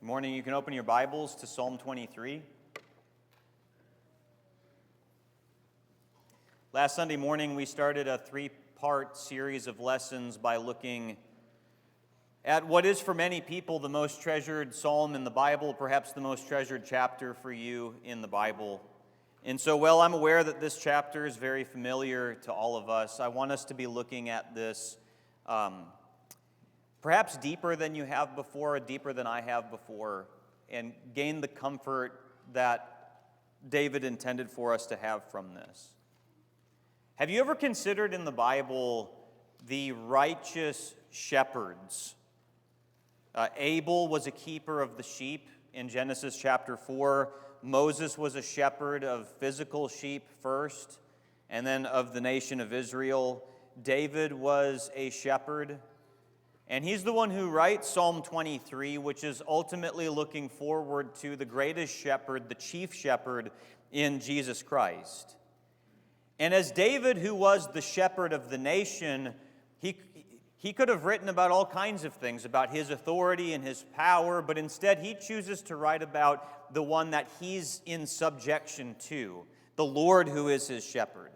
Morning. You can open your Bibles to Psalm 23. Last Sunday morning, we started a three-part series of lessons by looking at what is for many people the most treasured psalm in the Bible, perhaps the most treasured chapter for you in the Bible. And so, while I'm aware that this chapter is very familiar to all of us, I want us to be looking at this perhaps deeper than you have before, deeper than I have before, and gain the comfort that David intended for us to have from this. Have you ever considered in the Bible the righteous shepherds? Abel was a keeper of the sheep in Genesis chapter 4. Moses was a shepherd of physical sheep first, and then of the nation of Israel. David was a shepherd. And he's the one who writes Psalm 23, which is ultimately looking forward to the greatest shepherd, the chief shepherd in Jesus Christ. And as David, who was the shepherd of the nation, he could have written about all kinds of things, about his authority and his power, but instead he chooses to write about the one that he's in subjection to, the Lord who is his shepherd.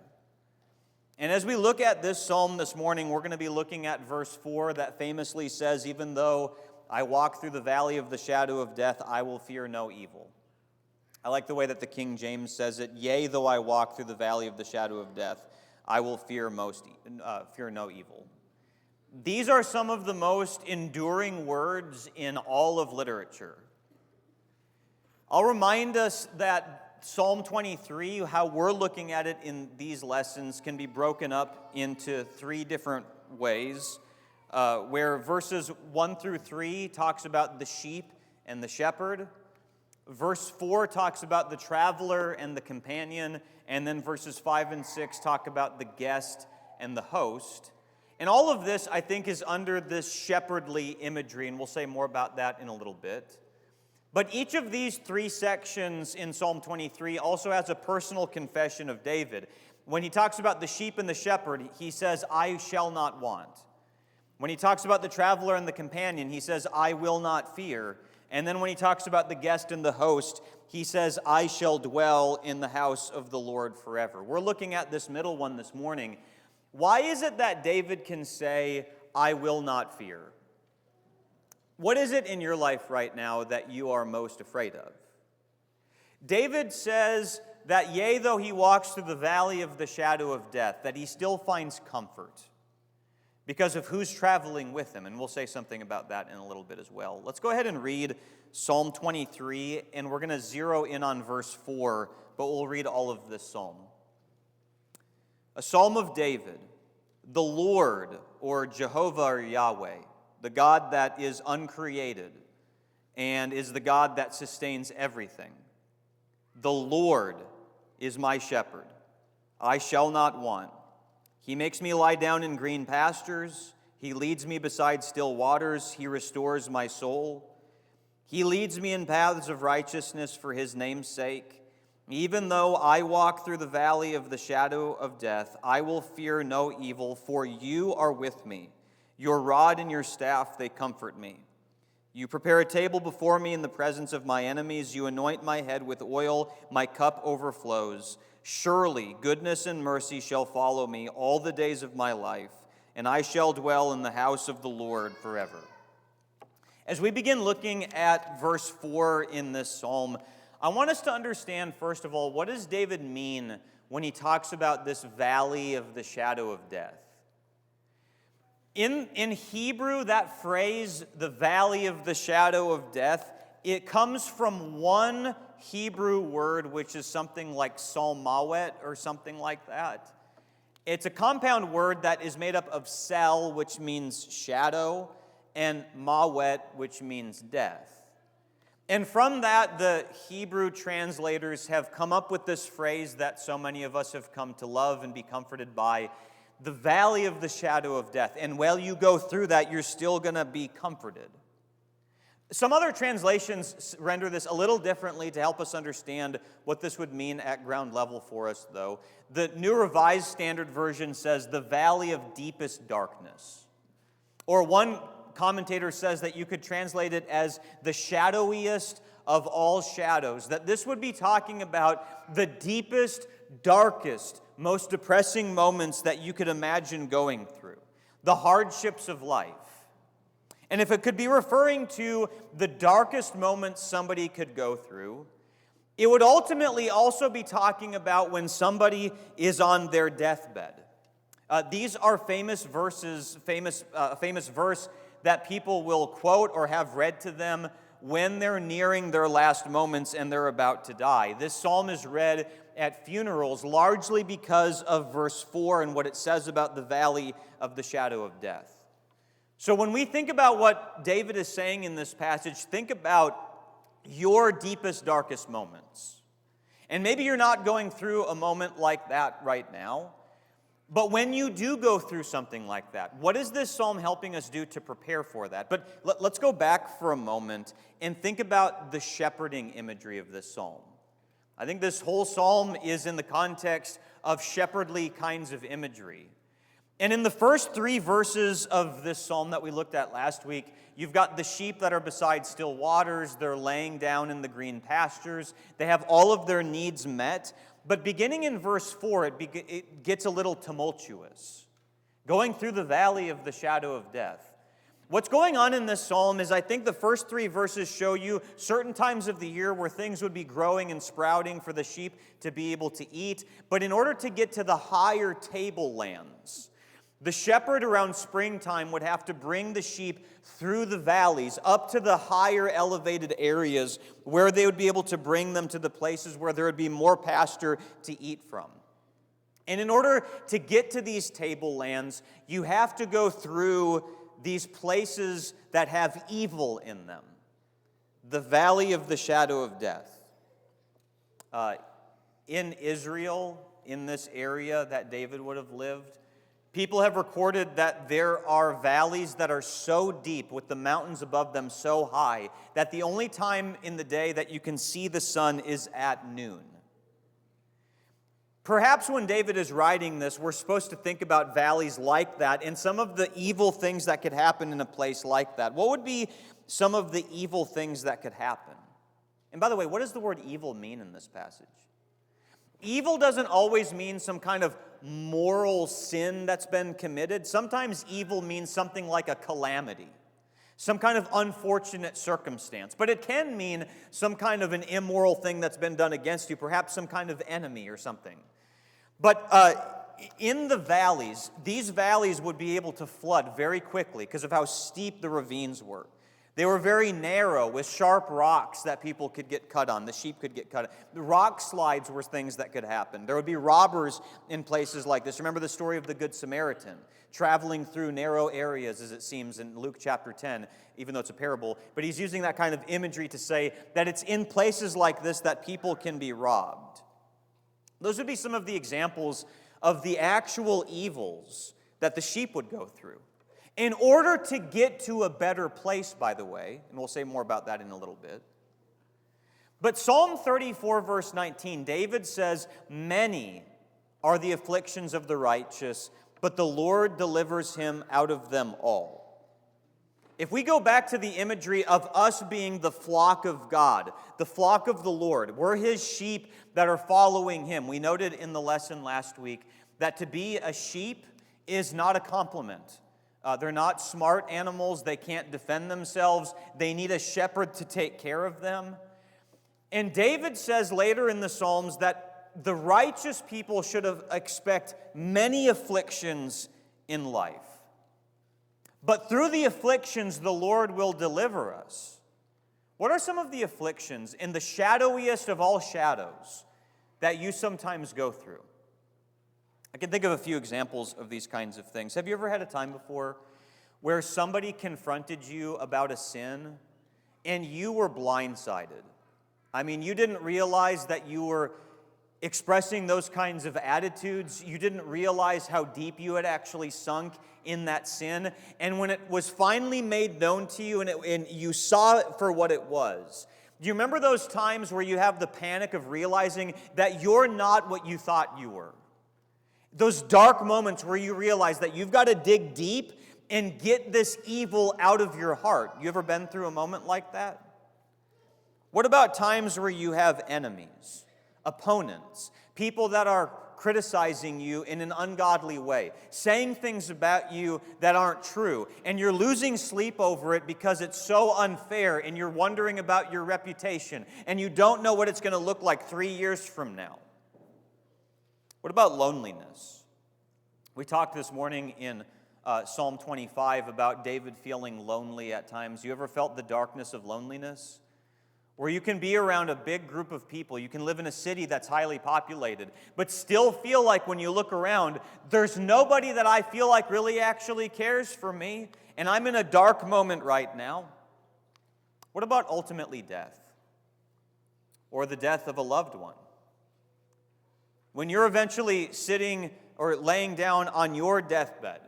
And as we look at this psalm this morning, we're going to be looking at verse 4 that famously says, "Even though I walk through the valley of the shadow of death, I will fear no evil." I like the way that the King James says it, "Yea, though I walk through the valley of the shadow of death, I will fear no evil." These are some of the most enduring words in all of literature. I'll remind us that Psalm 23, how we're looking at it in these lessons, can be broken up into three different ways, where verses 1 through 3 talks about the sheep and the shepherd. Verse 4 talks about the traveler and the companion, and then verses 5 and 6 talk about the guest and the host. And all of this, I think, is under this shepherdly imagery, and we'll say more about that in a little bit. But each of these three sections in Psalm 23 also has a personal confession of David. When he talks about the sheep and the shepherd, he says, "I shall not want." When he talks about the traveler and the companion, he says, "I will not fear." And then when he talks about the guest and the host, he says, "I shall dwell in the house of the Lord forever." We're looking at this middle one this morning. Why is it that David can say, "I will not fear"? What is it in your life right now that you are most afraid of? David says that, yea, though he walks through the valley of the shadow of death, that he still finds comfort because of who's traveling with him. And we'll say something about that in a little bit as well. Let's go ahead and read Psalm 23, and we're going to zero in on verse 4, but we'll read all of this psalm. A psalm of David, the Lord, or Jehovah or Yahweh, the God that is uncreated and is the God that sustains everything. The Lord is my shepherd. I shall not want. He makes me lie down in green pastures. He leads me beside still waters. He restores my soul. He leads me in paths of righteousness for his name's sake. Even though I walk through the valley of the shadow of death, I will fear no evil, for you are with me. Your rod and your staff, they comfort me. You prepare a table before me in the presence of my enemies. You anoint my head with oil. My cup overflows. Surely goodness and mercy shall follow me all the days of my life, and I shall dwell in the house of the Lord forever. As we begin looking at verse 4 in this psalm, I want us to understand, first of all, what does David mean when he talks about this valley of the shadow of death? In Hebrew, that phrase, the valley of the shadow of death, it comes from one Hebrew word, which is something like salmawet or something like that. It's a compound word that is made up of sel, which means shadow, and mawet, which means death. And from that, the Hebrew translators have come up with this phrase that so many of us have come to love and be comforted by, the valley of the shadow of death. And while you go through that, you're still going to be comforted. Some other translations render this a little differently to help us understand what this would mean at ground level for us, though. The New Revised Standard Version says, the valley of deepest darkness. Or one commentator says that you could translate it as the shadowiest of all shadows, that this would be talking about the deepest, darkest, most depressing moments that you could imagine going through, the hardships of life. And if it could be referring to the darkest moments somebody could go through, it would ultimately also be talking about when somebody is on their deathbed. These are famous verses, a famous verse that people will quote or have read to them when they're nearing their last moments and they're about to die. This psalm is read at funerals largely because of verse 4 and what it says about the valley of the shadow of death. So when we think about what David is saying in this passage, think about your deepest, darkest moments. And maybe you're not going through a moment like that right now, but when you do go through something like that, what is this psalm helping us do to prepare for that? But let's go back for a moment and think about the shepherding imagery of this psalm. I think this whole psalm is in the context of shepherdly kinds of imagery. And in the first 3 verses of this psalm that we looked at last week, you've got the sheep that are beside still waters. They're laying down in the green pastures. They have all of their needs met. But beginning in verse 4, it gets a little tumultuous. Going through the valley of the shadow of death. What's going on in this psalm is I think the first 3 verses show you certain times of the year where things would be growing and sprouting for the sheep to be able to eat. But in order to get to the higher tablelands, the shepherd around springtime would have to bring the sheep through the valleys up to the higher elevated areas where they would be able to bring them to the places where there would be more pasture to eat from. And in order to get to these tablelands, you have to go through these places that have evil in them. The valley of the shadow of death. In Israel, in this area that David would have lived, people have recorded that there are valleys that are so deep with the mountains above them so high that the only time in the day that you can see the sun is at noon. Perhaps when David is writing this, we're supposed to think about valleys like that and some of the evil things that could happen in a place like that. What would be some of the evil things that could happen? And by the way, what does the word evil mean in this passage? Evil doesn't always mean some kind of moral sin that's been committed. Sometimes evil means something like a calamity, some kind of unfortunate circumstance. But it can mean some kind of an immoral thing that's been done against you, perhaps some kind of enemy or something. But in the valleys, these valleys would be able to flood very quickly because of how steep the ravines were. They were very narrow with sharp rocks that people could get cut on. The sheep could get cut on. The rock slides were things that could happen. There would be robbers in places like this. Remember the story of the Good Samaritan traveling through narrow areas, as it seems in Luke chapter 10, even though it's a parable. But he's using that kind of imagery to say that it's in places like this that people can be robbed. Those would be some of the examples of the actual evils that the sheep would go through. In order to get to a better place, by the way, and we'll say more about that in a little bit. But Psalm 34, verse 19, David says, "Many are the afflictions of the righteous, but the Lord delivers him out of them all." If we go back to the imagery of us being the flock of God, the flock of the Lord, we're his sheep that are following him. We noted in the lesson last week that to be a sheep is not a compliment. They're not smart animals. They can't defend themselves. They need a shepherd to take care of them. And David says later in the Psalms that the righteous people should expect many afflictions in life. But through the afflictions, the Lord will deliver us. What are some of the afflictions in the shadowiest of all shadows that you sometimes go through? I can think of a few examples of these kinds of things. Have you ever had a time before where somebody confronted you about a sin and you were blindsided? I mean, you didn't realize that you were expressing those kinds of attitudes. You didn't realize how deep you had actually sunk in that sin. And when it was finally made known to you and you saw it for what it was, do you remember those times where you have the panic of realizing that you're not what you thought you were? Those dark moments where you realize that you've got to dig deep and get this evil out of your heart. You ever been through a moment like that? What about times where you have enemies, opponents, people that are criticizing you in an ungodly way, saying things about you that aren't true, and you're losing sleep over it because it's so unfair, and you're wondering about your reputation, and you don't know what it's going to look like 3 years from now? What about loneliness? We talked this morning in Psalm 25 about David feeling lonely at times. You ever felt the darkness of loneliness? Where you can be around a big group of people, you can live in a city that's highly populated, but still feel like when you look around, there's nobody that I feel like really actually cares for me, and I'm in a dark moment right now. What about ultimately death? Or the death of a loved one? When you're eventually sitting or laying down on your deathbed,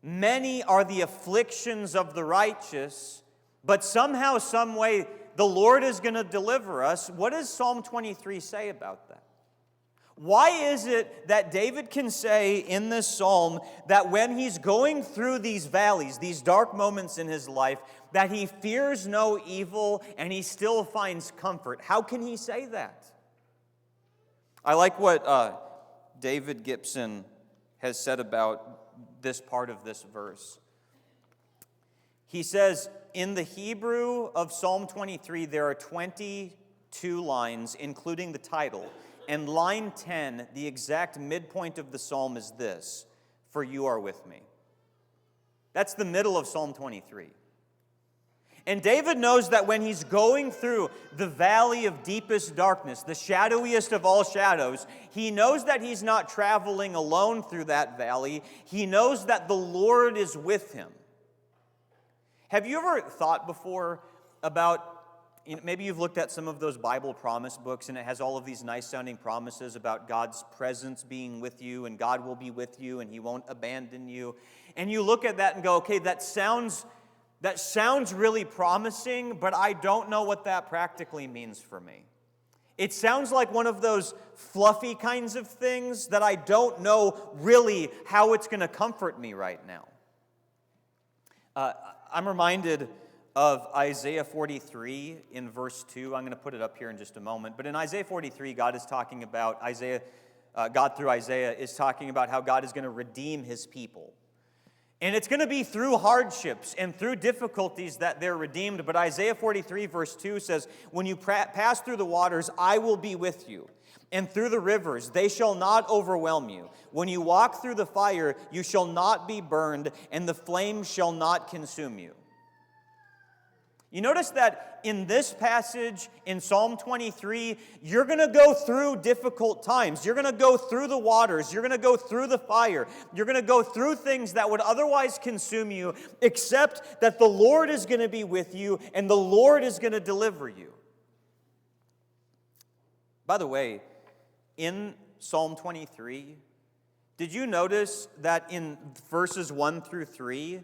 many are the afflictions of the righteous, but somehow, some way, the Lord is going to deliver us. What does Psalm 23 say about that? Why is it that David can say in this psalm that when he's going through these valleys, these dark moments in his life, that he fears no evil and he still finds comfort? How can he say that? I like what David Gibson has said about this part of this verse. He says, in the Hebrew of Psalm 23, there are 22 lines, including the title. And line 10, the exact midpoint of the psalm is this: "For you are with me." That's the middle of Psalm 23. And David knows that when he's going through the valley of deepest darkness, the shadowiest of all shadows, he knows that he's not traveling alone through that valley. He knows that the Lord is with him. Have you ever thought before about, maybe you've looked at some of those Bible promise books and it has all of these nice sounding promises about God's presence being with you and God will be with you and he won't abandon you. And you look at that and go, okay, that sounds really promising, but I don't know what that practically means for me. It sounds like one of those fluffy kinds of things that I don't know really how it's going to comfort me right now. I'm reminded of Isaiah 43 in verse 2. I'm going to put it up here in just a moment. But in Isaiah 43, God through Isaiah is talking about how God is going to redeem his people. And it's going to be through hardships and through difficulties that they're redeemed. But Isaiah 43 verse 2 says, "When you pass through the waters, I will be with you. And through the rivers, they shall not overwhelm you. When you walk through the fire, you shall not be burned, and the flames shall not consume you." You notice that in this passage in Psalm 23, you're going to go through difficult times. You're going to go through the waters. You're going to go through the fire. You're going to go through things that would otherwise consume you, except that the Lord is going to be with you and the Lord is going to deliver you. By the way, in Psalm 23, did you notice that in verses 1 through 3,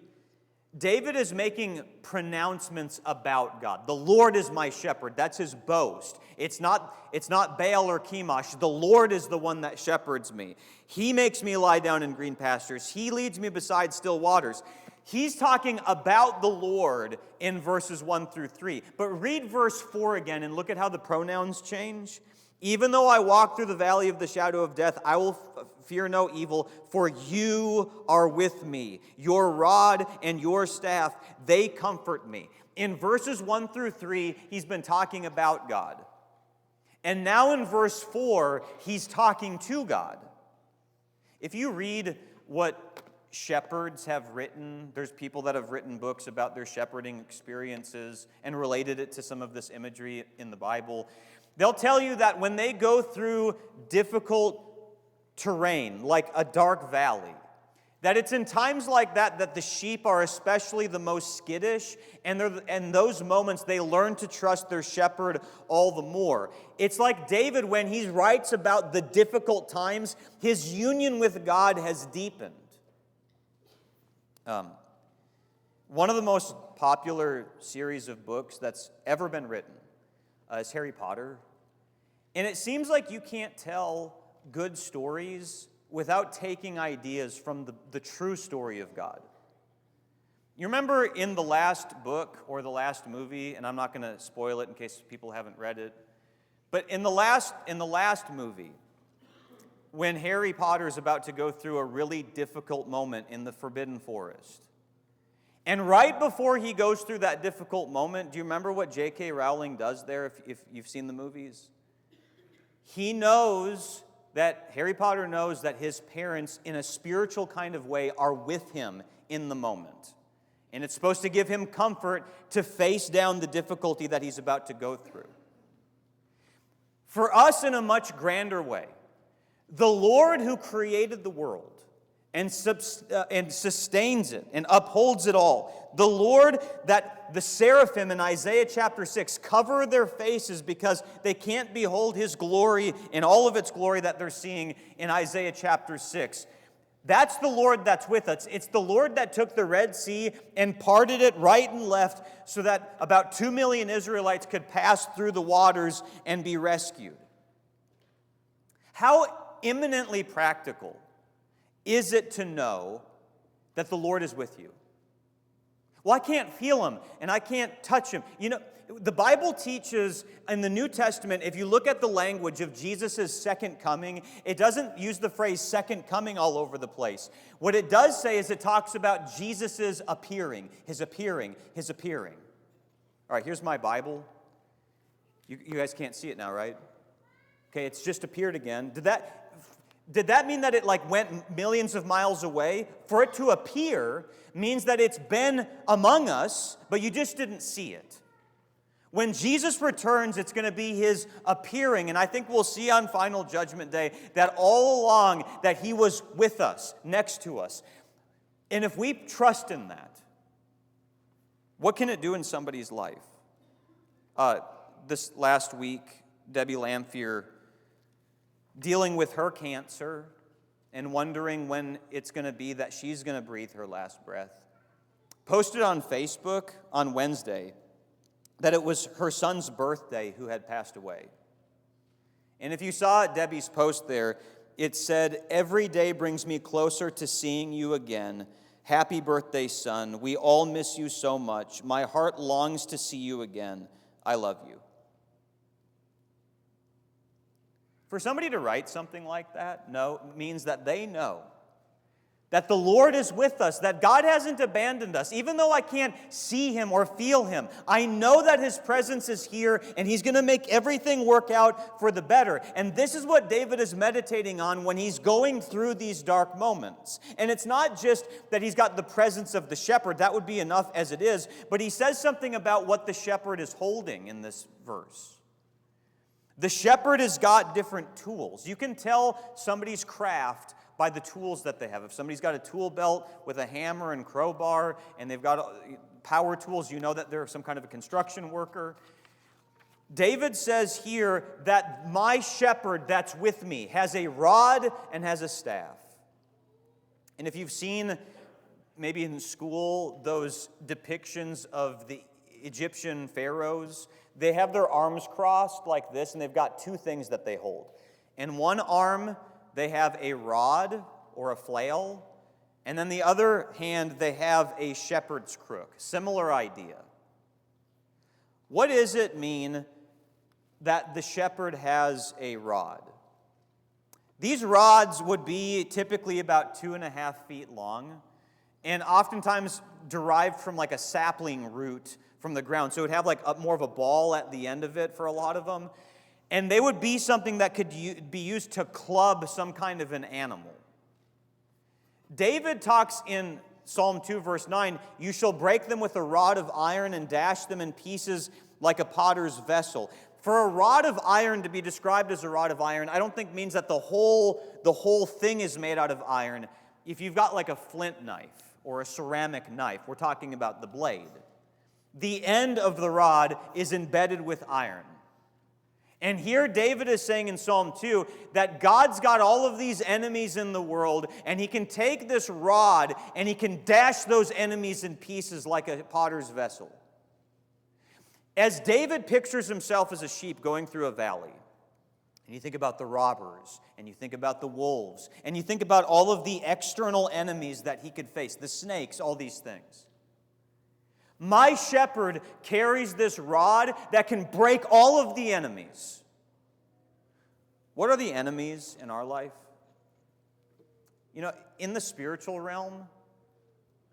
David is making pronouncements about God. The Lord is my shepherd. That's his boast. It's not Baal or Chemosh. The Lord is the one that shepherds me. He makes me lie down in green pastures. He leads me beside still waters. He's talking about the Lord in verses 1 through 3. But read verse 4 again and look at how the pronouns change. "Even though I walk through the valley of the shadow of death, I will fear no evil, for you are with me. Your rod and your staff, they comfort me." In verses 1 through 3, he's been talking about God. And now in verse 4, he's talking to God. If you read what shepherds have written, there's people that have written books about their shepherding experiences and related it to some of this imagery in the Bible. They'll tell you that when they go through difficult terrain, like a dark valley, that it's in times like that that the sheep are especially the most skittish, and in those moments they learn to trust their shepherd all the more. It's like David, when he writes about the difficult times, his union with God has deepened. One of the most popular series of books that's ever been written is Harry Potter. And it seems like you can't tell good stories without taking ideas from the true story of God. You remember in the last book or the last movie, and I'm not going to spoil it in case people haven't read it, but in the last movie, when Harry Potter is about to go through a really difficult moment in the Forbidden Forest, and right before he goes through that difficult moment, do you remember what J.K. Rowling does there if you've seen the movies? Harry Potter knows that his parents, in a spiritual kind of way, are with him in the moment. And it's supposed to give him comfort to face down the difficulty that he's about to go through. For us, in a much grander way, the Lord who created the world and sustains it and upholds it all, the Lord that the seraphim in Isaiah chapter 6 cover their faces because they can't behold his glory in all of its glory that they're seeing in Isaiah chapter 6. That's the Lord that's with us. It's the Lord that took the Red Sea and parted it right and left so that about 2 million Israelites could pass through the waters and be rescued. How eminently practical is it to know that the Lord is with you? Well, I can't feel him and I can't touch him. You know, the Bible teaches in the New Testament, if you look at the language of Jesus' second coming, it doesn't use the phrase second coming all over the place. What it does say is it talks about Jesus' appearing, his appearing, his appearing. All right, here's my Bible. You guys can't see it now, right? Okay, it's just appeared again. Did that mean that it went millions of miles away? For it to appear means that it's been among us, but you just didn't see it. When Jesus returns, it's going to be his appearing, and I think we'll see on Final Judgment Day that all along that he was with us, next to us. And if we trust in that, what can it do in somebody's life? This last week, Debbie Lamphere, dealing with her cancer and wondering when it's going to be that she's going to breathe her last breath, posted on Facebook on Wednesday that it was her son's birthday who had passed away. And if you saw Debbie's post there, it said, "Every day brings me closer to seeing you again. Happy birthday, son. We all miss you so much. My heart longs to see you again. I love you." For somebody to write something like that means that they know that the Lord is with us, that God hasn't abandoned us. Even though I can't see him or feel him, I know that his presence is here and he's going to make everything work out for the better. And this is what David is meditating on when he's going through these dark moments. And it's not just that he's got the presence of the shepherd, that would be enough as it is, but he says something about what the shepherd is holding in this verse. The shepherd has got different tools. You can tell somebody's craft by the tools that they have. If somebody's got a tool belt with a hammer and crowbar and they've got power tools, you know that they're some kind of a construction worker. David says here that my shepherd that's with me has a rod and has a staff. And if you've seen maybe in school those depictions of the Egyptian pharaohs, they have their arms crossed like this, and they've got two things that they hold. In one arm, they have a rod or a flail, and then the other hand, they have a shepherd's crook. Similar idea. What does it mean that the shepherd has a rod? These rods would be typically about 2.5 feet long, and oftentimes derived from a sapling root from the ground. So it would have more of a ball at the end of it for a lot of them. And they would be something that could be used to club some kind of an animal. David talks in Psalm 2, verse 9, "You shall break them with a rod of iron and dash them in pieces like a potter's vessel." For a rod of iron to be described as a rod of iron, I don't think means that the whole thing is made out of iron. If you've got a flint knife or a ceramic knife, we're talking about the blade. The end of the rod is embedded with iron. And here David is saying in Psalm 2 that God's got all of these enemies in the world, and he can take this rod and he can dash those enemies in pieces like a potter's vessel. As David pictures himself as a sheep going through a valley, and you think about the robbers, and you think about the wolves, and you think about all of the external enemies that he could face, the snakes, all these things. My shepherd carries this rod that can break all of the enemies. What are the enemies in our life? In the spiritual realm,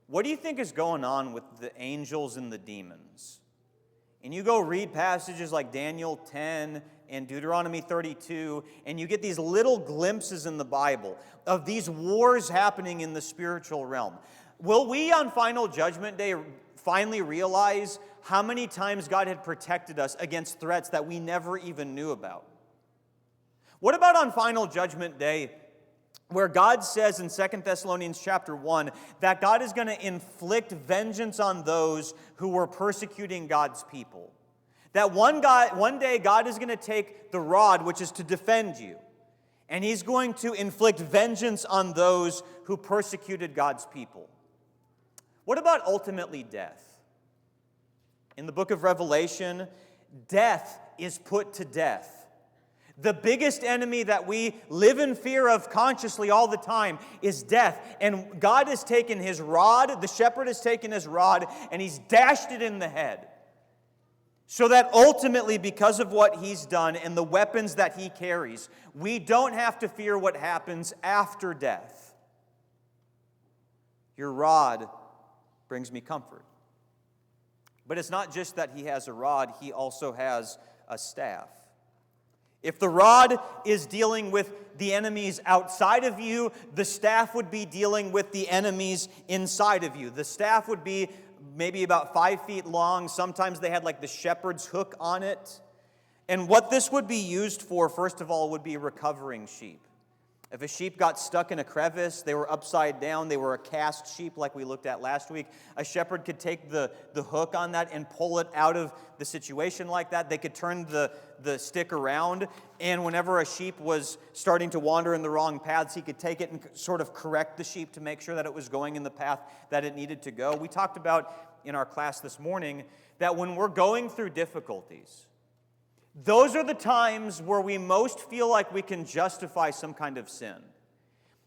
what do you think is going on with the angels and the demons? And you go read passages like Daniel 10 and Deuteronomy 32, and you get these little glimpses in the Bible of these wars happening in the spiritual realm. Will we on Final Judgment Day finally realize how many times God had protected us against threats that we never even knew about? What about on Final Judgment Day, where God says in 2 Thessalonians chapter 1 that God is going to inflict vengeance on those who were persecuting God's people? That one day God is going to take the rod, which is to defend you, and He's going to inflict vengeance on those who persecuted God's people. What about ultimately death? In the book of Revelation, death is put to death. The biggest enemy that we live in fear of consciously all the time is death. And God has taken His rod, the shepherd has taken His rod, and He's dashed it in the head. So that ultimately, because of what He's done and the weapons that He carries, we don't have to fear what happens after death. Your rod brings me comfort. But it's not just that He has a rod, He also has a staff. If the rod is dealing with the enemies outside of you, the staff would be dealing with the enemies inside of you. The staff would be maybe about 5 feet long. Sometimes they had like the shepherd's hook on it. And what this would be used for, first of all, would be recovering sheep. If a sheep got stuck in a crevice, they were upside down, they were a cast sheep like we looked at last week, a shepherd could take the hook on that and pull it out of the situation like that. They could turn the stick around, and whenever a sheep was starting to wander in the wrong paths, he could take it and sort of correct the sheep to make sure that it was going in the path that it needed to go. We talked about in our class this morning that when we're going through difficulties, those are the times where we most feel like we can justify some kind of sin.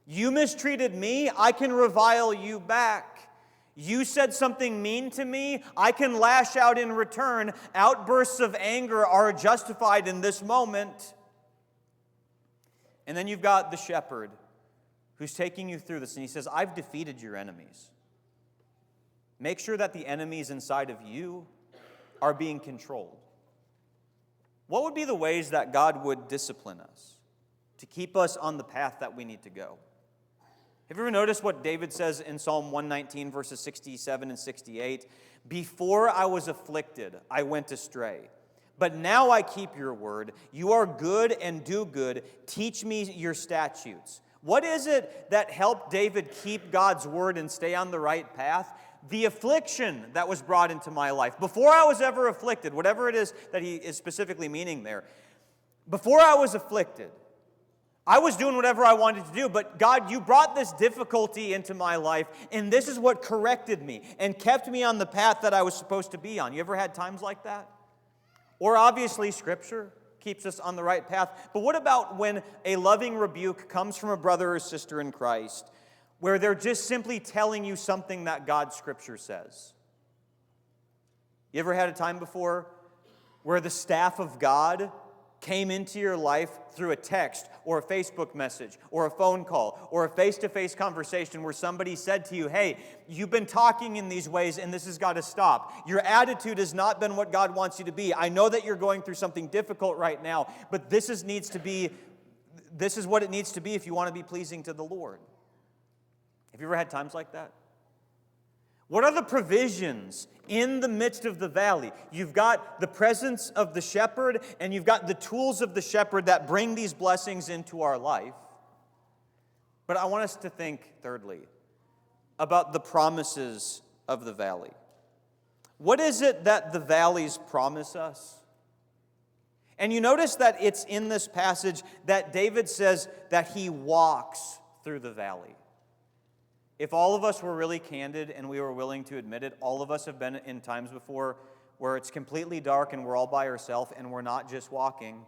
You mistreated me, I can revile you back. You said something mean to me, I can lash out in return. Outbursts of anger are justified in this moment. And then you've got the shepherd who's taking you through this, and he says, I've defeated your enemies. Make sure that the enemies inside of you are being controlled. What would be the ways that God would discipline us to keep us on the path that we need to go? Have you ever noticed what David says in Psalm 119, verses 67 and 68? Before I was afflicted, I went astray. But now I keep your word. You are good and do good. Teach me your statutes. What is it that helped David keep God's word and stay on the right path? The affliction that was brought into my life. Before I was ever afflicted, whatever it is that he is specifically meaning there, before I was afflicted, I was doing whatever I wanted to do, but God, you brought this difficulty into my life, and this is what corrected me and kept me on the path that I was supposed to be on. You ever had times like that? Or obviously, Scripture keeps us on the right path. But what about when a loving rebuke comes from a brother or sister in Christ, where they're just simply telling you something that God's Scripture says? You ever had a time before where the staff of God came into your life through a text or a Facebook message or a phone call or a face-to-face conversation where somebody said to you, hey, you've been talking in these ways and this has got to stop. Your attitude has not been what God wants you to be. I know that you're going through something difficult right now, but this is what it needs to be if you want to be pleasing to the Lord. Have you ever had times like that? What are the provisions in the midst of the valley? You've got the presence of the shepherd, and you've got the tools of the shepherd that bring these blessings into our life. But I want us to think, thirdly, about the promises of the valley. What is it that the valleys promise us? And you notice that it's in this passage that David says that he walks through the valley. If all of us were really candid and we were willing to admit it, all of us have been in times before where it's completely dark and we're all by ourselves and we're not just walking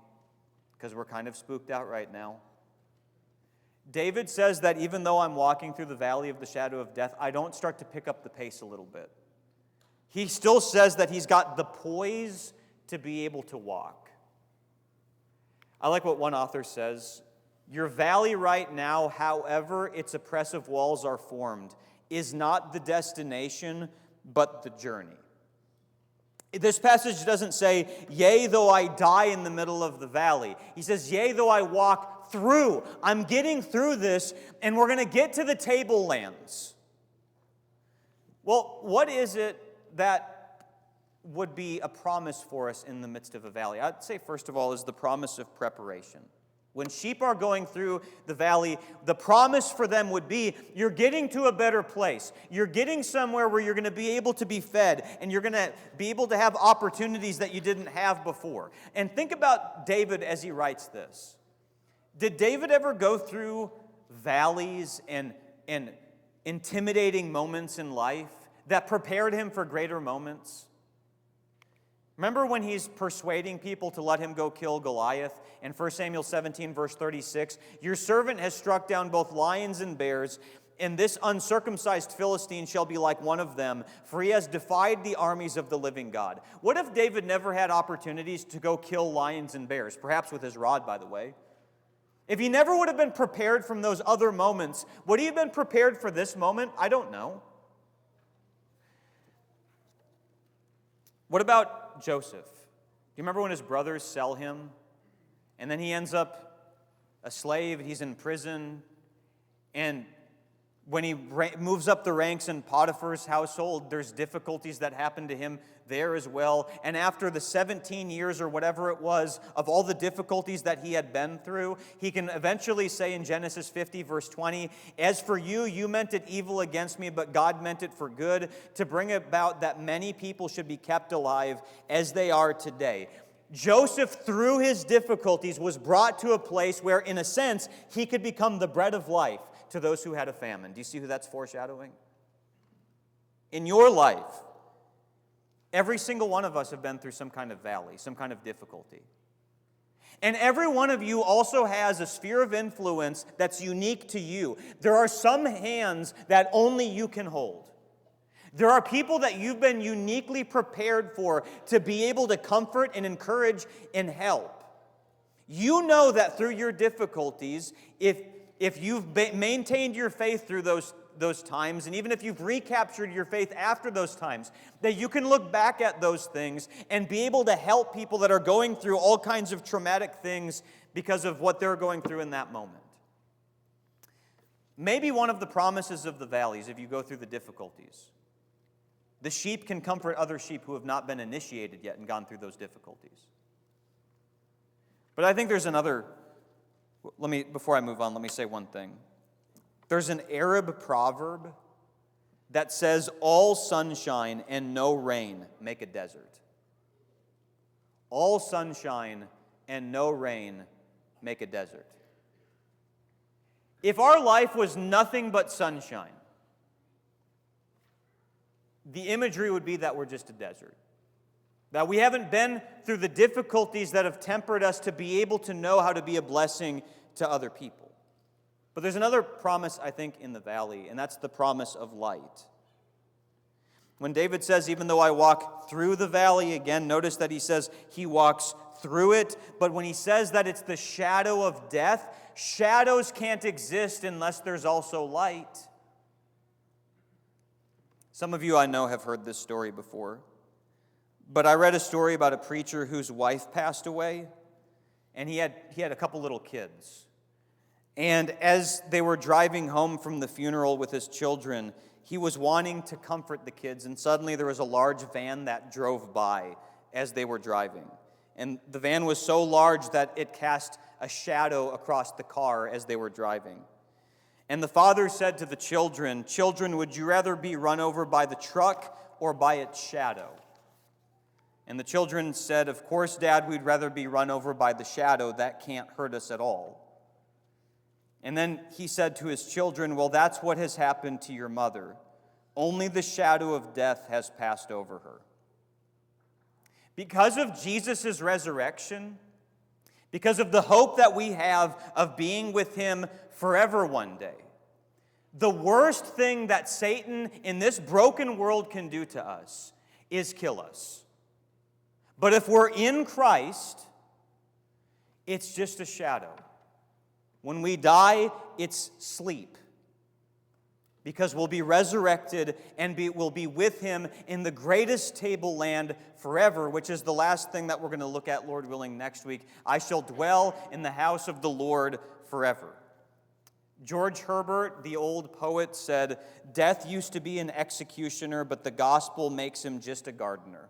because we're kind of spooked out right now. David says that even though I'm walking through the valley of the shadow of death, I don't start to pick up the pace a little bit. he still says that he's got the poise to be able to walk. I like what one author says. Your valley right now, however its oppressive walls are formed, is not the destination, but the journey. This passage doesn't say, yea, though I die in the middle of the valley. He says, yea, though I walk through. I'm getting through this, and we're going to get to the tablelands. Well, what is it that would be a promise for us in the midst of a valley? I'd say, first of all, is the promise of preparation. When sheep are going through the valley, the promise for them would be, you're getting to a better place. You're getting somewhere where you're going to be able to be fed, and you're going to be able to have opportunities that you didn't have before. And think about David as he writes this. Did David ever go through valleys and intimidating moments in life that prepared him for greater moments? Remember when he's persuading people to let him go kill Goliath? In 1 Samuel 17, verse 36, your servant has struck down both lions and bears, and this uncircumcised Philistine shall be like one of them, for he has defied the armies of the living God. What if David never had opportunities to go kill lions and bears? Perhaps with his rod, by the way. If he never would have been prepared from those other moments, would he have been prepared for this moment? I don't know. What about Joseph? Do you remember when his brothers sell him? And then he ends up a slave, he's in prison. And when he moves up the ranks in Potiphar's household, there's difficulties that happen to him there as well. And after the 17 years or whatever it was of all the difficulties that he had been through, he can eventually say in Genesis 50, verse 20, as for you, you meant it evil against me, but God meant it for good, to bring about that many people should be kept alive as they are today. Joseph, through his difficulties, was brought to a place where, in a sense, he could become the bread of life to those who had a famine. Do you see who that's foreshadowing? In your life, every single one of us have been through some kind of valley, some kind of difficulty. And every one of you also has a sphere of influence that's unique to you. There are some hands that only you can hold. There are people that you've been uniquely prepared for to be able to comfort and encourage and help. You know that through your difficulties, if you've maintained your faith through those times, and even if you've recaptured your faith after those times, that you can look back at those things and be able to help people that are going through all kinds of traumatic things because of what they're going through in that moment. Maybe one of the promises of the valleys, if you go through the difficulties, the sheep can comfort other sheep who have not been initiated yet and gone through those difficulties. But I think there's another. Before I move on, let me say one thing. There's an Arab proverb that says, all sunshine and no rain make a desert. All sunshine and no rain make a desert. If our life was nothing but sunshine, the imagery would be that we're just a desert. That we haven't been through the difficulties that have tempered us to be able to know how to be a blessing to other people. But there's another promise, I think, in the valley, and that's the promise of light. When David says, even though I walk through the valley, again, notice that he says he walks through it, but when he says that it's the shadow of death, shadows can't exist unless there's also light. Some of you I know have heard this story before, but I read a story about a preacher whose wife passed away, and he had a couple little kids. And as they were driving home from the funeral with his children, he was wanting to comfort the kids, and suddenly there was a large van that drove by as they were driving. And the van was so large that it cast a shadow across the car as they were driving. And the father said to the children, "Children, would you rather be run over by the truck or by its shadow?" And the children said, "Of course, Dad, we'd rather be run over by the shadow. That can't hurt us at all." And then he said to his children, "Well, that's what has happened to your mother. Only the shadow of death has passed over her." Because of Jesus' resurrection, because of the hope that we have of being with him forever one day, the worst thing that Satan in this broken world can do to us is kill us. But if we're in Christ, it's just a shadow. When we die, it's sleep. Because we'll be resurrected and we'll be with Him in the greatest tableland forever, which is the last thing that we're going to look at, Lord willing, next week. I shall dwell in the house of the Lord forever. George Herbert, the old poet, said, "Death used to be an executioner, but the gospel makes him just a gardener."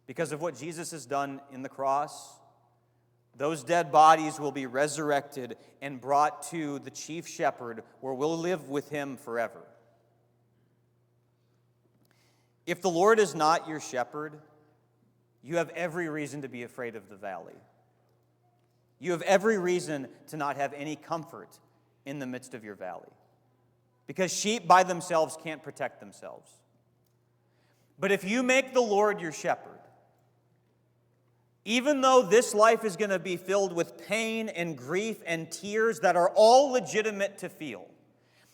Because of what Jesus has done in the cross, those dead bodies will be resurrected and brought to the chief shepherd, where we'll live with Him forever. If the Lord is not your shepherd, you have every reason to be afraid of the valley. You have every reason to not have any comfort in the midst of your valley. Because sheep by themselves can't protect themselves. But if you make the Lord your shepherd, even though this life is going to be filled with pain and grief and tears that are all legitimate to feel,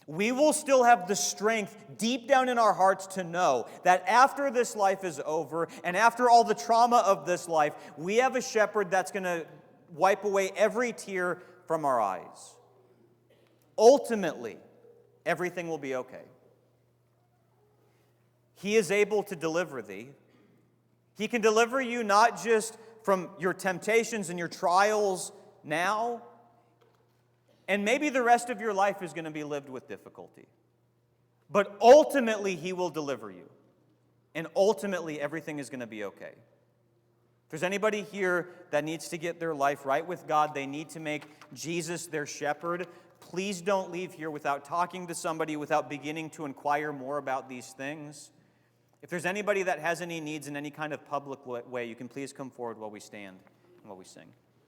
we will still have the strength deep down in our hearts to know that after this life is over and after all the trauma of this life, we have a shepherd that's going to wipe away every tear from our eyes. Ultimately, everything will be okay. He is able to deliver thee. He can deliver you not just from your temptations and your trials now, and maybe the rest of your life is going to be lived with difficulty. But ultimately, He will deliver you. And ultimately, everything is going to be okay. If there's anybody here that needs to get their life right with God, they need to make Jesus their shepherd, please don't leave here without talking to somebody, without beginning to inquire more about these things. If there's anybody that has any needs in any kind of public way, you can please come forward while we stand and while we sing.